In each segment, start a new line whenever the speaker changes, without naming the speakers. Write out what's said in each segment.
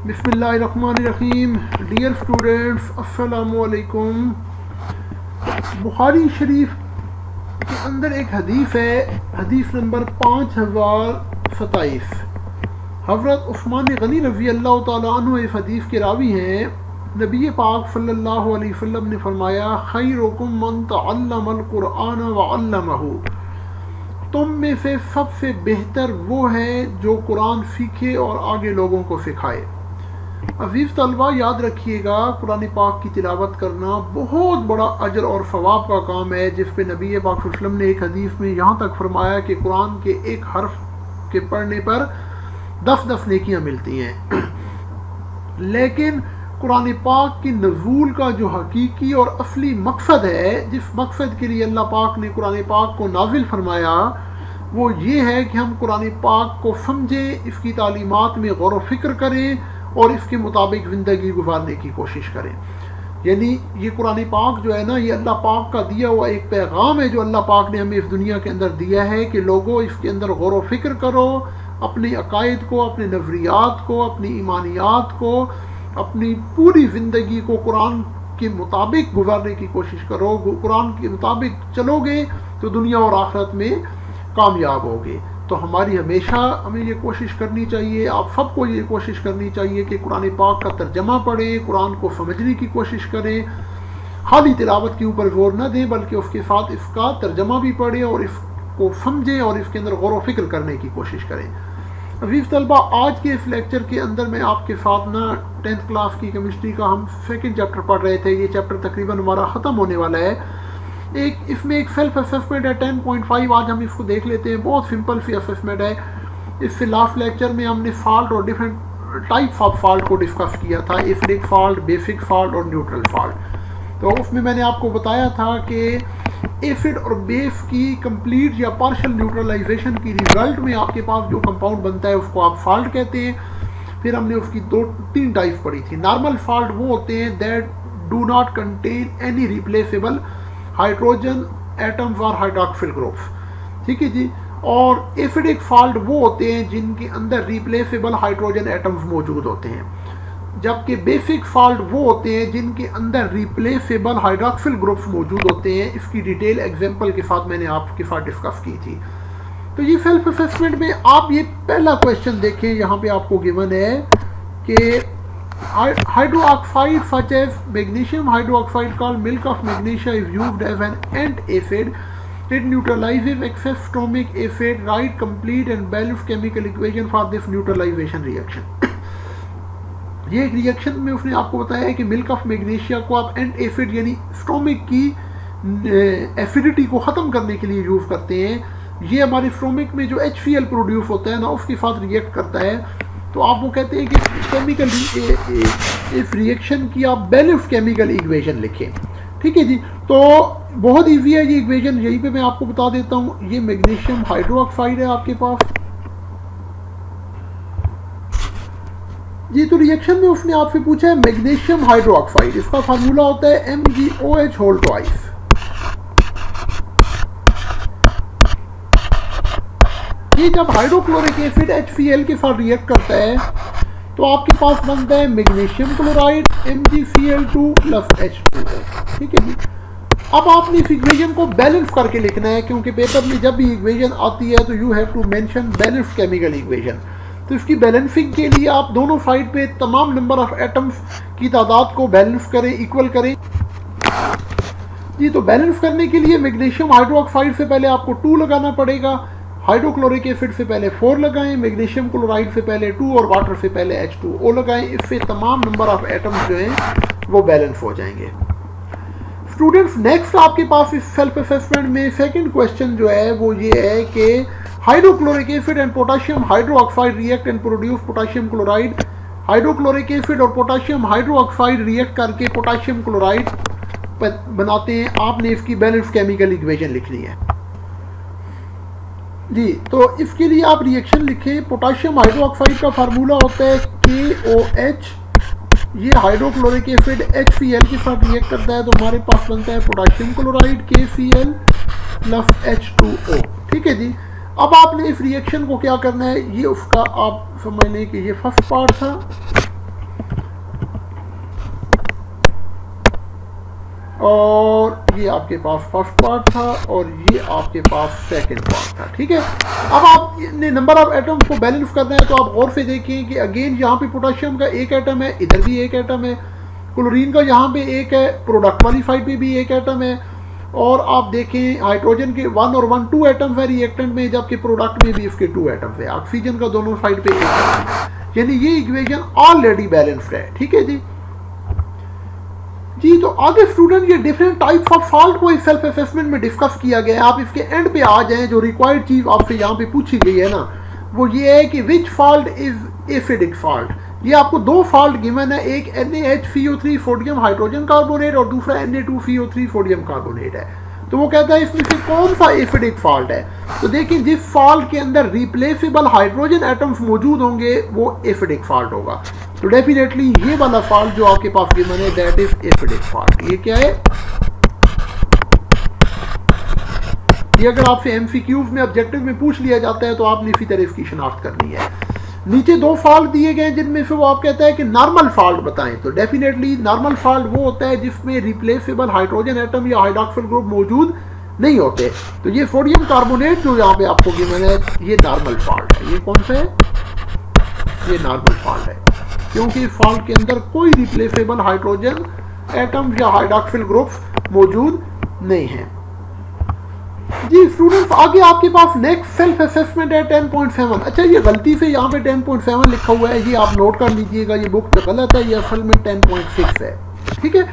बिस्मिल्लाहिर्रहमानिर्रहीम। Dear students, अस्सलामु अलैकुम। बुखारी शरीफ के अंदर एक हदीस है, हदीस नंबर 5027। हज़रत उस्मान गनी रज़ी अल्लाह तआला अन्हु इस हदीस के रावी हैं। नबी पाक सल्लल्लाहु अलैहि वसल्लम ने फरमाया, खैरुकुम मन तअल्लमल कुरआन व अल्लमहु। तुम में से सबसे बेहतर वो है जो कुरान सीखे और आगे लोगों को सिखाए। अजीज़ तलबा, याद रखिएगा, कुरान पाक की तिलावत करना बहुत बड़ा अजर और सवाब का काम है, जिस पे नबी पाक सल्लल्लाहु अलैहि वसल्लम ने एक हदीस में यहाँ तक फरमाया कि कुरान के एक हर्फ के पढ़ने पर 10 नेकियाँ मिलती हैं। लेकिन कुरान पाक की नज़ूल का जो हकीकी और असली मकसद है, जिस मकसद के लिए अल्लाह पाक ने कुरान पाक को नाजिल फरमाया, वो ये है कि हम कुरान पाक को समझें, इसकी तालीमात में गौर व फिक्र करें और इसके मुताबिक ज़िंदगी गुजारने की कोशिश करें। यानी ये कुरान पाक जो है ना, ये अल्लाह पाक का दिया हुआ एक पैगाम है जो अल्लाह पाक ने हमें इस दुनिया के अंदर दिया है कि लोगों, इसके अंदर गौर व फिक्र करो, अपने अकायद को, अपने नज़रियात को, अपनी ईमानियात को, अपनी पूरी ज़िंदगी को कुरान के मुताबिक गुजारने की कोशिश करो। कुरान के मुताबिक चलोगे तो दुनिया और आखिरत में कामयाब होगे। तो हमें ये कोशिश करनी चाहिए, आप सबको ये कोशिश करनी चाहिए कि कुरान पाक का तर्जमा पढ़ें, कुरान को समझने की कोशिश करें। खाली तिलावत के ऊपर जोर न दें, बल्कि उसके साथ इसका तर्जमा भी पढ़ें और इसको समझें और इसके अंदर गौर व फिक्र करने की कोशिश करें। अजीज़ तलबा, आज के इस लेक्चर के अंदर मैं आपके साथ ना 10th क्लास की केमिस्ट्री का हम सेकंड चैप्टर पढ़ रहे थे। ये चैप्टर तकरीबन हमारा ख़त्म होने वाला है। इसमें एक सेल्फ असेसमेंट है 10.5, आज हम इसको देख लेते हैं। बहुत सिंपल सी असेसमेंट है। इससे लास्ट लेक्चर में हमने फॉल्ट और डिफरेंट टाइप्स ऑफ फॉल्ट को डिस्कस किया था, एसिडिक फॉल्ट, बेसिक फॉल्ट और न्यूट्रल फॉल्ट। तो उसमें मैंने आपको बताया था कि एसिड और बेस की कंप्लीट या पार्शियल न्यूट्रलाइजेशन की रिजल्ट में आपके पास जो कंपाउंड बनता है उसको आप फॉल्ट कहते हैं। फिर हमने उसकी 2-3 टाइप्स पढ़ी थी। नॉर्मल फॉल्ट वो होते हैं that do not contain any replaceable hydrogen atoms और हाइड्रॉक्सिल ग्रुप्स, ठीक है जी। और एसिडिक फॉल्ट वो होते हैं जिनके अंदर रिप्लेसेबल हाइड्रोजन एटम्स मौजूद होते हैं, जबकि बेसिक फॉल्ट वो होते हैं जिनके अंदर रिप्लेसेबल हाइड्रॉक्सिल ग्रुप्स मौजूद होते हैं। इसकी डिटेल एग्जांपल के साथ मैंने आपके साथ डिस्कस की थी। तो ये सेल्फ असेसमेंट में आप ये पहला क्वेश्चन देखें, यहाँ पे आपको गिवन है कि hydroxide such as magnesium hydroxide called milk of magnesia is used as an antacid. It neutralizes excess stomach acid. Write complete and balanced chemical equation for this neutralization reaction. ये एक reaction में उसने आपको बताया है कि मिल्क ऑफ मैग्नीशिया को आप एंट एसिड यानी स्टोमिक की एसिडिटी को ख़त्म करने के लिए यूज़ करते हैं। ये हमारे स्टोमिक में जो HCl प्रोड्यूस होता है ना, उसके साथ रिएक्ट करता है। तो आप वो कहते हैं कि केमिकल इस रिएक्शन की आप बैलेंस केमिकल इक्वेशन लिखें, ठीक है जी। तो बहुत इजी है ये इक्वेशन, यहीं पे मैं आपको बता देता हूँ। ये मैग्नीशियम हाइड्रोक्साइड है आपके पास जी। तो रिएक्शन में उसने आपसे पूछा है मैग्नीशियम हाइड्रोक्साइड, इसका फार्मूला होता है MgOH होल ट्वाइस। ये जब हाइड्रोक्लोरिक एसिड HCl के साथ रिएक्ट करता है तो आपके पास बनता है मैग्नीशियम क्लोराइड MgCl2 + H2O, ठीक है जी। अब आपने इस इक्वेशन को बैलेंस करके लिखना है, क्योंकि पेपर में जब भी इक्वेशन आती है तो you have to mention balance chemical equation. तो इसकी बैलेंसिंग के लिए आप दोनों साइड पे तमाम नंबर ऑफ एटम्स की तादाद को बैलेंस करें, इक्वल करें जी। तो बैलेंस करने के लिए मैग्नीशियम हाइड्रोक्साइड से पहले आपको 2 लगाना पड़ेगा, हाइड्रोक्लोरिक एसिड से पहले 4 लगाएं, मैग्नीशियम क्लोराइड से पहले 2 और वाटर से पहले H2O लगाएं। इससे तमाम नंबर ऑफ एटम्स जो हैं वो बैलेंस हो जाएंगे। स्टूडेंट्स, नेक्स्ट आपके पास इस सेल्फ असेसमेंट में सेकंड क्वेश्चन जो है वो ये है कि hydrochloric acid and potassium hydroxide react and produce potassium chloride. Hydrochloric acid और पोटाशियम हाइड्रोक्साइड रिएक्ट करके पोटाशियम क्लोराइड बनाते हैं। आपने इसकी बैलेंस केमिकल इक्वेशन लिखनी है जी। तो इसके लिए आप रिएक्शन लिखें। पोटाशियम हाइड्रोक्साइड का फार्मूला होता है KOH। ये हाइड्रोक्लोरिक एसिड HCl के साथ रिएक्ट करता है तो हमारे पास बनता है पोटाशियम क्लोराइड KCl + H2O, ठीक है जी। अब आपने इस रिएक्शन को क्या करना है, ये उसका आप समझ लें कि ये फर्स्ट पार्ट था और ये आपके पास फर्स्ट पार्ट था और ये आपके पास सेकंड पार्ट था। ठीक है, अब आप नंबर ऑफ एटम्स को बैलेंस करना है तो आप गौर से देखें कि अगेन यहाँ पे पोटेशियम का एक एटम है, इधर भी एक एटम है, क्लोरीन का यहाँ पे एक है, प्रोडक्ट वाली साइड पे भी एक एटम है, और आप देखें हाइड्रोजन के 1 और 1 2 एटम्स है रिएक्टेंट में, जबकि प्रोडक्ट में भी इसके 2 एटम्स है। ऑक्सीजन का दोनों साइड पे एक एटम है, यानी ये इक्वेशन ऑलरेडी बैलेंस्ड है। ठीक है जी, तो आगे स्टूडेंट ये डिफरेंट टाइप्स ऑफ फॉल्ट को इस सेल्फ असेसमेंट में डिस्कस किया गया है। आप इसके एंड पे आ जाएं, जो रिक्वायर्ड चीज़ आपसे यहाँ पे पूछी गई है ना, वो ये है कि विच फॉल्ट इज एसिडिक फॉल्ट। ये आपको 2 फॉल्ट गिवन है, एक NaHCO3 सोडियम हाइड्रोजन कार्बोनेट और दूसरा Na2CO3 सोडियम कार्बोनेट है। तो वो कहता है इसमें से कौन सा एसिडिक फॉल्ट है। तो देखिए, जिस फॉल्ट के अंदर रिप्लेसेबल हाइड्रोजन एटम्स मौजूद होंगे वो एसिडिक फॉल्ट होगा। तो डेफिनेटली ये वाला फॉल्ट जो आपके पास गिवन है दैट इज एसिडिक फॉल्ट। ये क्या है, ये अगर आपसे MCQs में ऑब्जेक्टिव में पूछ लिया जाता है तो आपने इसी तरह इसकी शनाख्त करनी है। नीचे 2 फॉल्ट दिए गए जिनमें से वो आप कहता है कि नॉर्मल फॉल्ट बताएं। तो डेफिनेटली नॉर्मल फॉल्ट वो होता है जिसमें रिप्लेसेबल हाइड्रोजन एटम या हाइड्रॉक्सिल ग्रुप मौजूद नहीं होते। तो ये सोडियम कार्बोनेट जो यहाँ पे आपको गिवन है ये नॉर्मल फॉल्ट है। ये कौन सा है, ये नॉर्मल फॉल्ट है, क्योंकि इस फॉल्ट के अंदर कोई रिप्लेसेबल हाइड्रोजन एटम या हाइड्रॉक्सिल ग्रुप मौजूद नहीं है। जी स्टूडेंट्स, आगे आपके पास नेक्स्ट सेल्फ असेसमेंट है 10.7। अच्छा, ये गलती से यहाँ पे 10.7 लिखा हुआ है, ये आप नोट कर लीजिएगा, ये बुक तो गलत है, ये असल में 10.6 है। ठीक है,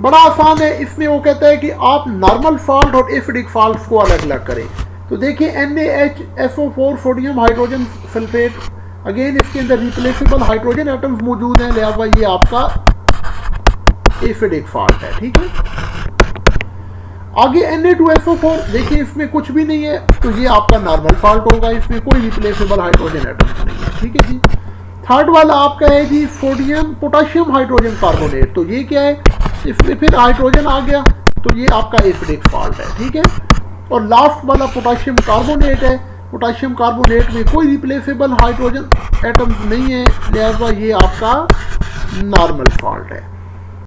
बड़ा आसान है। इसमें वो कहता है कि आप नॉर्मल फॉल्ट और एसिडिक फॉल्ट को अलग अलग करें। तो देखिए NaHSO4 sodium hydrogen sulphate, again इसके अंदर रिप्लेसेबल हाइड्रोजन एटम्स मौजूद हैं, लिहाजा ये आपका एसिडिक फॉल्ट है। ठीक है, आगे Na2SO4, देखिए इसमें कुछ भी नहीं है तो ये आपका नॉर्मल फॉल्ट होगा, इसमें कोई रिप्लेसेबल हाइड्रोजन एटम्स नहीं है। ठीक है जी, थर्ड वाला आपका है जी सोडियम पोटेशियम हाइड्रोजन कार्बोनेट। तो ये क्या है, इसमें फिर हाइड्रोजन आ गया तो ये आपका एसिडिक फॉल्ट है। ठीक है, और लास्ट वाला पोटेशियम कार्बोनेट है, पोटेशियम कार्बोनेट में कोई रिप्लेसेबल हाइड्रोजन एटम्स नहीं है, लिहाजा ये आपका नॉर्मल फॉल्ट है।